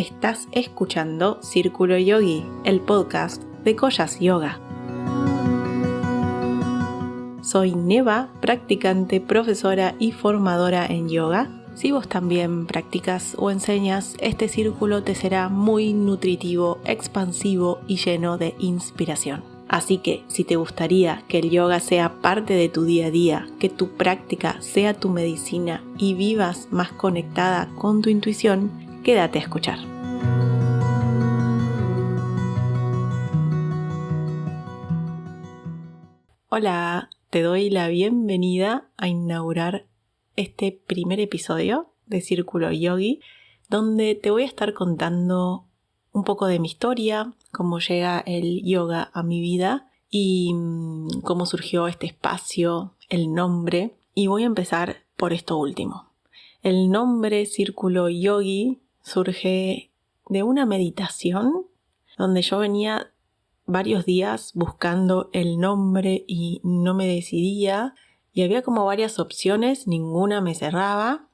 Estás escuchando Círculo Yogi, el podcast de Koyas Yoga. Soy Neva, practicante, profesora y formadora en yoga. Si vos también practicas o enseñas, este círculo te será muy nutritivo, expansivo y lleno de inspiración. Así que, si te gustaría que el yoga sea parte de tu día a día, que tu práctica sea tu medicina y vivas más conectada con tu intuición, quédate a escuchar. Hola, te doy la bienvenida a inaugurar este primer episodio de Círculo Yogi, donde te voy a estar contando un poco de mi historia, cómo llega el yoga a mi vida y cómo surgió este espacio, el nombre. Y voy a empezar por esto último. El nombre Círculo Yogi surge de una meditación donde yo venía varios días buscando el nombre y no me decidía. Y había como varias opciones, ninguna me cerraba,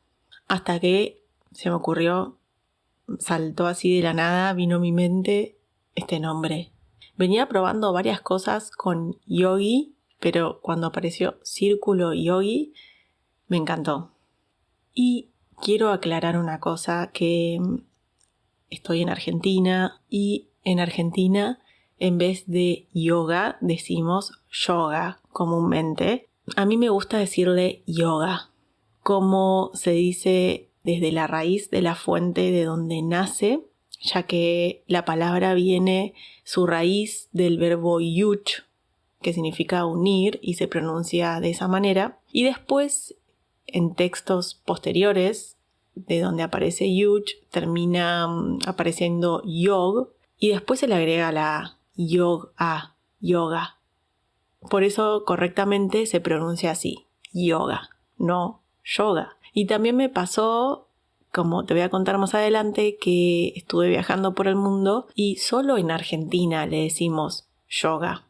hasta que se me ocurrió, saltó así de la nada, vino a mi mente este nombre. Venía probando varias cosas con yogi, pero cuando apareció Círculo Yogi, me encantó. Y quiero aclarar una cosa, que estoy en Argentina y en Argentina en vez de yoga decimos yoga comúnmente. A mí me gusta decirle yoga, como se dice desde la raíz de la fuente de donde nace, ya que la palabra viene su raíz del verbo yuch, que significa unir y se pronuncia de esa manera. Y después, en textos posteriores, de donde aparece yuch, termina apareciendo yog y después se le agrega la yoga. Por eso correctamente se pronuncia así, yoga, no yoga. Y también me pasó, como te voy a contar más adelante, que estuve viajando por el mundo y solo en Argentina le decimos yoga.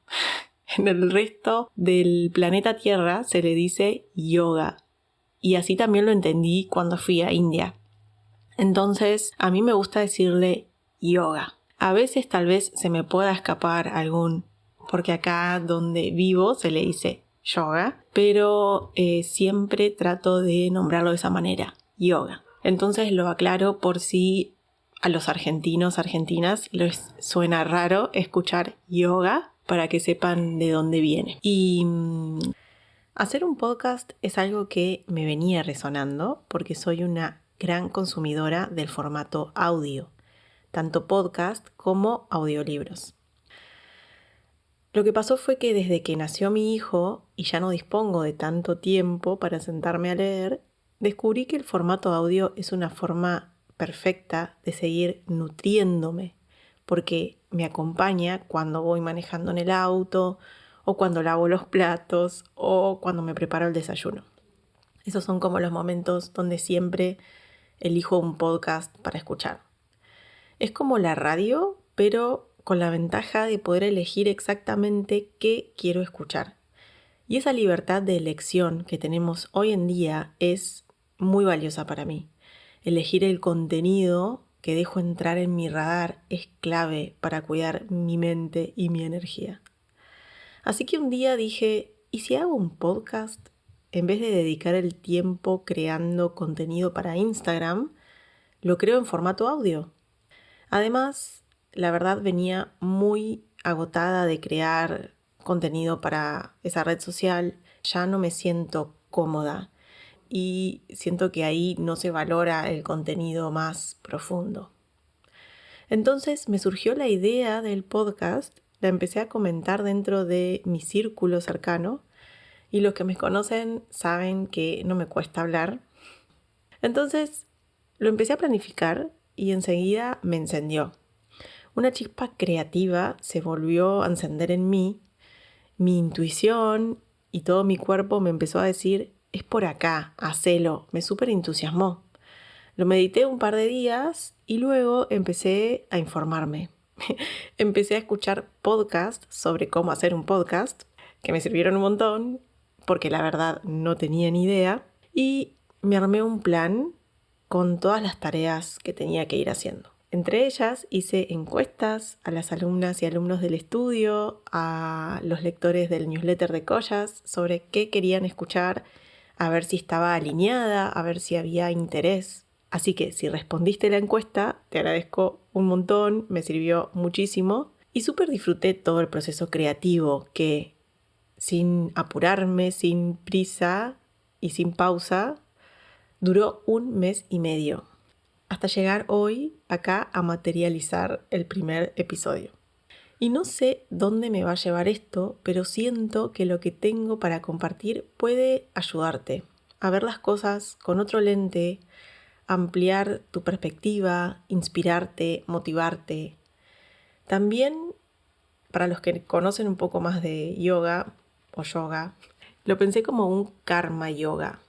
En el resto del planeta Tierra se le dice yoga. Y así también lo entendí cuando fui a India. Entonces, a mí me gusta decirle yoga. A veces tal vez se me pueda escapar algún, porque acá donde vivo se le dice yoga, pero siempre trato de nombrarlo de esa manera, yoga. Entonces lo aclaro por si a los argentinos, argentinas les suena raro escuchar yoga, para que sepan de dónde viene. Y hacer un podcast es algo que me venía resonando porque soy una gran consumidora del formato audio, tanto podcast como audiolibros. Lo que pasó fue que desde que nació mi hijo y ya no dispongo de tanto tiempo para sentarme a leer, descubrí que el formato audio es una forma perfecta de seguir nutriéndome, porque me acompaña cuando voy manejando en el auto, o cuando lavo los platos, o cuando me preparo el desayuno. Esos son como los momentos donde siempre elijo un podcast para escuchar. Es como la radio, pero con la ventaja de poder elegir exactamente qué quiero escuchar. Y esa libertad de elección que tenemos hoy en día es muy valiosa para mí. Elegir el contenido que dejo entrar en mi radar es clave para cuidar mi mente y mi energía. Así que un día dije, ¿y si hago un podcast? En vez de dedicar el tiempo creando contenido para Instagram, lo creo en formato audio. Además, la verdad venía muy agotada de crear contenido para esa red social. Ya no me siento cómoda y siento que ahí no se valora el contenido más profundo. Entonces me surgió la idea del podcast, la empecé a comentar dentro de mi círculo cercano y los que me conocen saben que no me cuesta hablar. Entonces lo empecé a planificar y enseguida me encendió. Una chispa creativa se volvió a encender en mí. Mi intuición y todo mi cuerpo me empezó a decir, es por acá, hacelo. Me súper entusiasmó. Lo medité un par de días y luego empecé a informarme. Empecé a escuchar podcasts sobre cómo hacer un podcast, que me sirvieron un montón, porque la verdad no tenía ni idea. Y me armé un plan con todas las tareas que tenía que ir haciendo. Entre ellas hice encuestas a las alumnas y alumnos del estudio, a los lectores del newsletter de Collas, sobre qué querían escuchar, a ver si estaba alineada, a ver si había interés. Así que si respondiste la encuesta, te agradezco un montón, me sirvió muchísimo y súper disfruté todo el proceso creativo que, sin apurarme, sin prisa y sin pausa, duró 1 mes y medio, hasta llegar hoy acá a materializar el primer episodio. Y no sé dónde me va a llevar esto, pero siento que lo que tengo para compartir puede ayudarte a ver las cosas con otro lente, ampliar tu perspectiva, inspirarte, motivarte. También, para los que conocen un poco más de yoga o yoga, lo pensé como un karma yoga,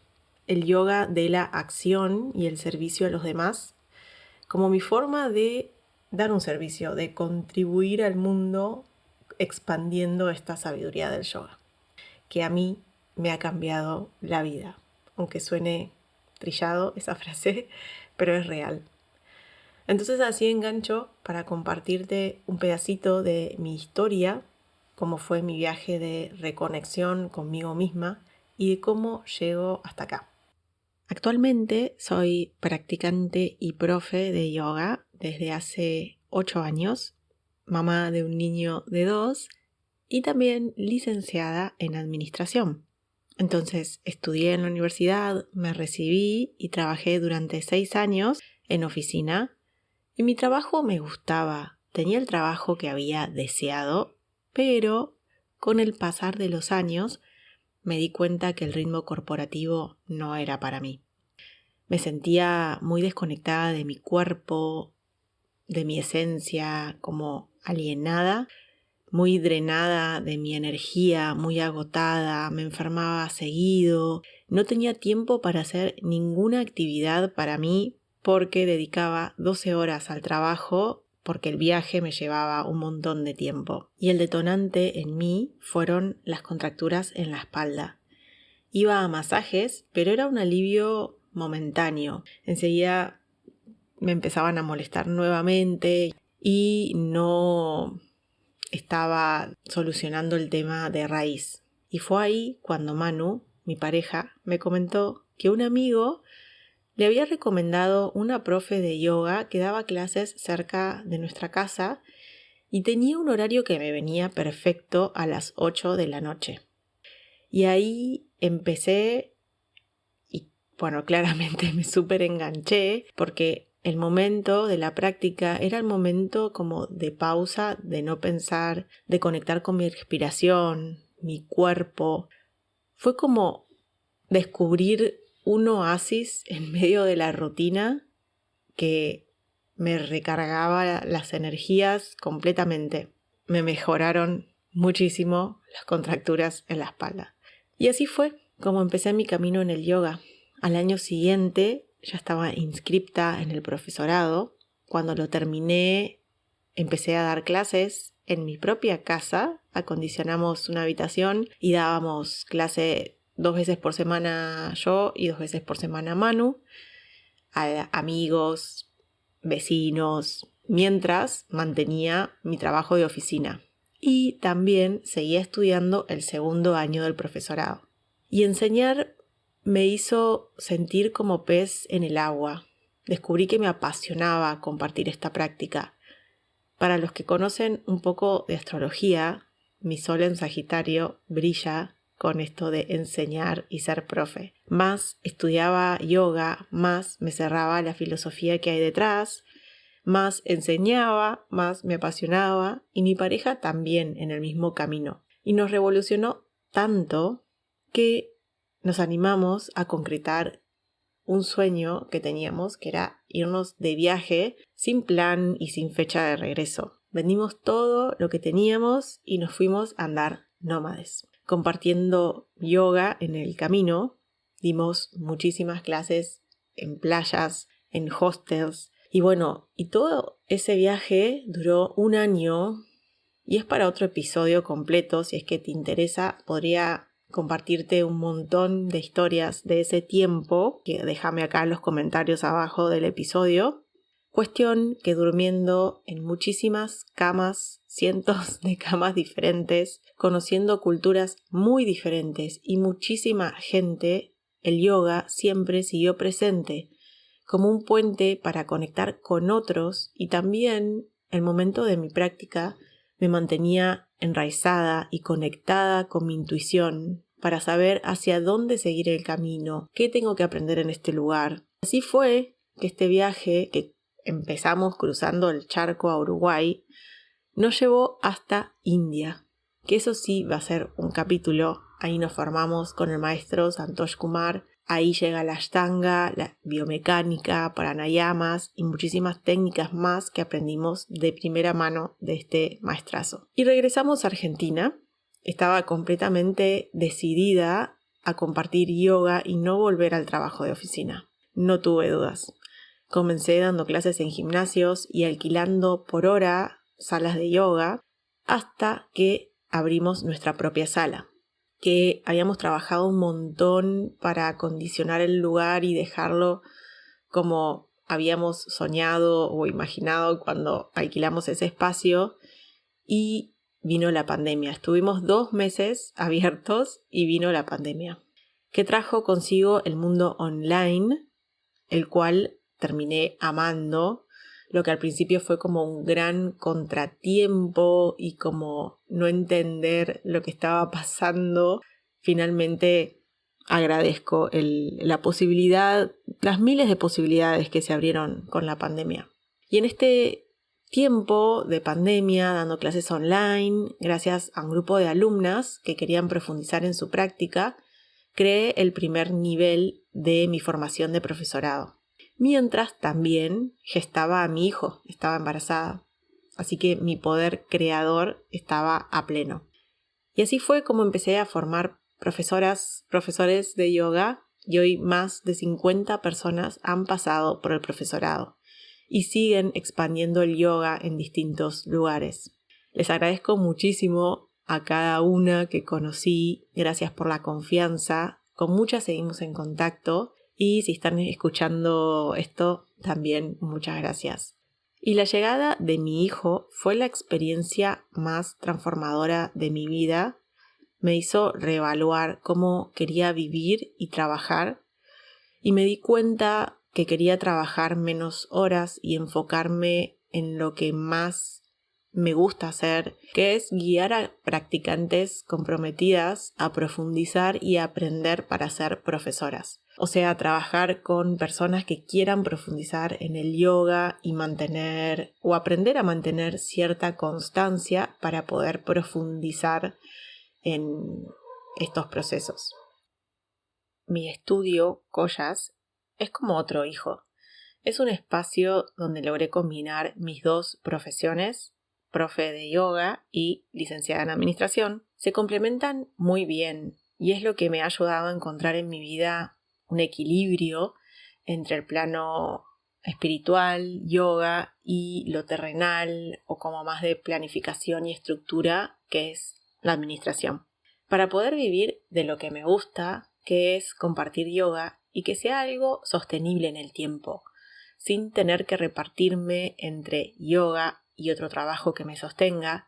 el yoga de la acción y el servicio a los demás, como mi forma de dar un servicio, de contribuir al mundo expandiendo esta sabiduría del yoga, que a mí me ha cambiado la vida, aunque suene trillado esa frase, pero es real. Entonces así engancho para compartirte un pedacito de mi historia, cómo fue mi viaje de reconexión conmigo misma y de cómo llego hasta acá. Actualmente soy practicante y profe de yoga desde hace 8 años, mamá de un niño de 2 y también licenciada en administración. Entonces estudié en la universidad, me recibí y trabajé durante 6 años en oficina y mi trabajo me gustaba, tenía el trabajo que había deseado, pero con el pasar de los años me di cuenta que el ritmo corporativo no era para mí. Me sentía muy desconectada de mi cuerpo, de mi esencia, como alienada, muy drenada de mi energía, muy agotada, me enfermaba seguido, no tenía tiempo para hacer ninguna actividad para mí porque dedicaba 12 horas al trabajo porque el viaje me llevaba un montón de tiempo. Y el detonante en mí fueron las contracturas en la espalda. Iba a masajes, pero era un alivio momentáneo. Enseguida me empezaban a molestar nuevamente y no estaba solucionando el tema de raíz. Y fue ahí cuando Manu, mi pareja, me comentó que un amigo le había recomendado una profe de yoga que daba clases cerca de nuestra casa y tenía un horario que me venía perfecto a las 8 de la noche. Y ahí empecé y, claramente me súper enganché porque el momento de la práctica era el momento como de pausa, de no pensar, de conectar con mi respiración, mi cuerpo. Fue como descubrir un oasis en medio de la rutina que me recargaba las energías completamente. Me mejoraron muchísimo las contracturas en la espalda. Y así fue como empecé mi camino en el yoga. Al año siguiente ya estaba inscripta en el profesorado. Cuando lo terminé, empecé a dar clases en mi propia casa. Acondicionamos una habitación y dábamos clase 2 veces por semana yo y 2 veces por semana Manu, a amigos, vecinos, mientras mantenía mi trabajo de oficina. Y también seguía estudiando el 2.º año del profesorado. Y enseñar me hizo sentir como pez en el agua. Descubrí que me apasionaba compartir esta práctica. Para los que conocen un poco de astrología, mi sol en Sagitario brilla con esto de enseñar y ser profe. Más estudiaba yoga, más me cerraba la filosofía que hay detrás, más enseñaba, más me apasionaba y mi pareja también en el mismo camino. Y nos revolucionó tanto que nos animamos a concretar un sueño que teníamos, que era irnos de viaje sin plan y sin fecha de regreso. Vendimos todo lo que teníamos y nos fuimos a andar nómades. Compartiendo yoga en el camino, dimos muchísimas clases en playas, en hostels. Y todo ese viaje duró 1 año y es para otro episodio completo. Si es que te interesa, podría compartirte un montón de historias de ese tiempo, que déjame acá en los comentarios abajo del episodio. Cuestión que durmiendo en muchísimas camas, cientos de camas diferentes, conociendo culturas muy diferentes y muchísima gente, el yoga siempre siguió presente como un puente para conectar con otros, y también el momento de mi práctica me mantenía enraizada y conectada con mi intuición para saber hacia dónde seguir el camino, qué tengo que aprender en este lugar. Así fue que este viaje, que empezamos cruzando el charco a Uruguay, nos llevó hasta India, que eso sí va a ser un capítulo. Ahí nos formamos con el maestro Santosh Kumar. Ahí llega la Ashtanga, la biomecánica, pranayamas y muchísimas técnicas más que aprendimos de primera mano de este maestrazo. Y regresamos a Argentina. Estaba completamente decidida a compartir yoga y no volver al trabajo de oficina. No tuve dudas. Comencé dando clases en gimnasios y alquilando por hora salas de yoga hasta que abrimos nuestra propia sala, que habíamos trabajado un montón para acondicionar el lugar y dejarlo como habíamos soñado o imaginado cuando alquilamos ese espacio, y vino la pandemia. Estuvimos 2 meses abiertos y vino la pandemia, que trajo consigo el mundo online, el cual terminé amando. Lo que al principio fue como un gran contratiempo y como no entender lo que estaba pasando, finalmente agradezco la posibilidad, las miles de posibilidades que se abrieron con la pandemia. Y en este tiempo de pandemia, dando clases online, gracias a un grupo de alumnas que querían profundizar en su práctica, creé el primer nivel de mi formación de profesorado. Mientras también gestaba a mi hijo, estaba embarazada, así que mi poder creador estaba a pleno. Y así fue como empecé a formar profesores de yoga, y hoy más de 50 personas han pasado por el profesorado y siguen expandiendo el yoga en distintos lugares. Les agradezco muchísimo a cada una que conocí, gracias por la confianza. Con muchas seguimos en contacto. Y si están escuchando esto, también muchas gracias. Y la llegada de mi hijo fue la experiencia más transformadora de mi vida. Me hizo reevaluar cómo quería vivir y trabajar. Y me di cuenta que quería trabajar menos horas y enfocarme en lo que más me gusta hacer, que es guiar a practicantes comprometidas a profundizar y aprender para ser profesoras. O sea, trabajar con personas que quieran profundizar en el yoga y mantener o aprender a mantener cierta constancia para poder profundizar en estos procesos. Mi estudio, Collas, es como otro hijo. Es un espacio donde logré combinar mis 2 profesiones, profe de yoga y licenciada en administración. Se complementan muy bien y es lo que me ha ayudado a encontrar en mi vida un equilibrio entre el plano espiritual, yoga, y lo terrenal o como más de planificación y estructura, que es la administración. Para poder vivir de lo que me gusta, que es compartir yoga, y que sea algo sostenible en el tiempo, sin tener que repartirme entre yoga y otro trabajo que me sostenga,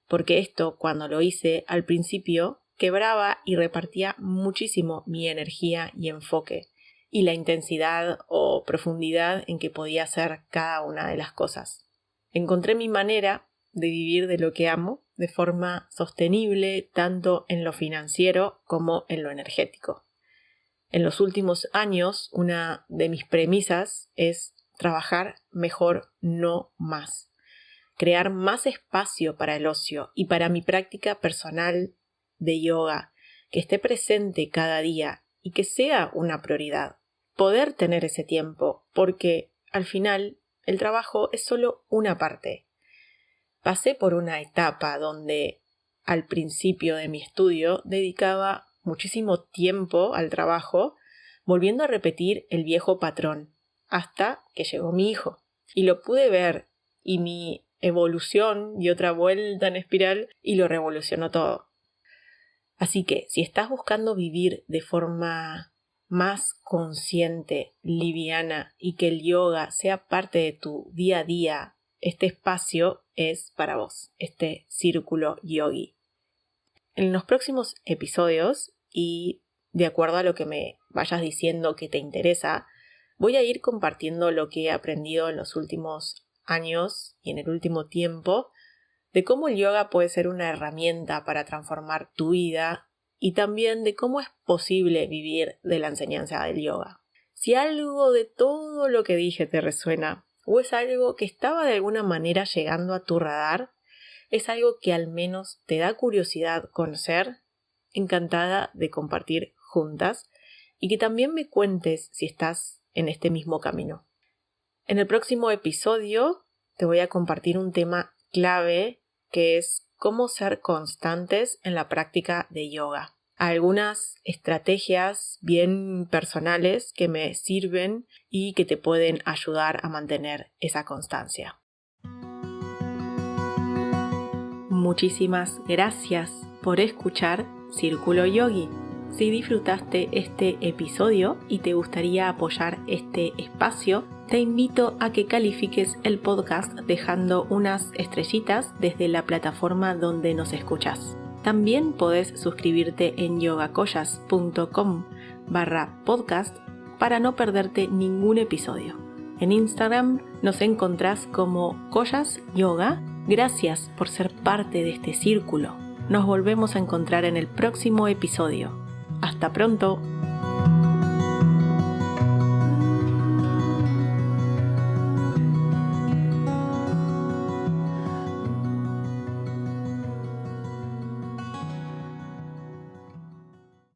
porque esto, cuando lo hice al principio, quebraba y repartía muchísimo mi energía y enfoque, y la intensidad o profundidad en que podía hacer cada una de las cosas. Encontré mi manera de vivir de lo que amo de forma sostenible, tanto en lo financiero como en lo energético. En los últimos años, una de mis premisas es trabajar mejor, no más. Crear más espacio para el ocio y para mi práctica personal de yoga, que esté presente cada día y que sea una prioridad. Poder tener ese tiempo, porque al final el trabajo es solo una parte. Pasé por una etapa donde al principio de mi estudio dedicaba muchísimo tiempo al trabajo, volviendo a repetir el viejo patrón, hasta que llegó mi hijo. Y lo pude ver, y mi evolución dio otra vuelta en espiral y lo revolucionó todo. Así que, si estás buscando vivir de forma más consciente, liviana y que el yoga sea parte de tu día a día, este espacio es para vos, este círculo yogi. En los próximos episodios y de acuerdo a lo que me vayas diciendo que te interesa, voy a ir compartiendo lo que he aprendido en los últimos años y en el último tiempo de cómo el yoga puede ser una herramienta para transformar tu vida y también de cómo es posible vivir de la enseñanza del yoga. Si algo de todo lo que dije te resuena o es algo que estaba de alguna manera llegando a tu radar, es algo que al menos te da curiosidad conocer, encantada de compartir juntas y que también me cuentes si estás en este mismo camino. En el próximo episodio te voy a compartir un tema clave que es cómo ser constantes en la práctica de yoga. Algunas estrategias bien personales que me sirven y que te pueden ayudar a mantener esa constancia. Muchísimas gracias por escuchar Círculo Yogi. Si disfrutaste este episodio y te gustaría apoyar este espacio, te invito a que califiques el podcast dejando unas estrellitas desde la plataforma donde nos escuchas. También podés suscribirte en yogacollas.com/podcast para no perderte ningún episodio. En Instagram nos encontrás como Collas Yoga. Gracias por ser parte de este círculo. Nos volvemos a encontrar en el próximo episodio. ¡Hasta pronto!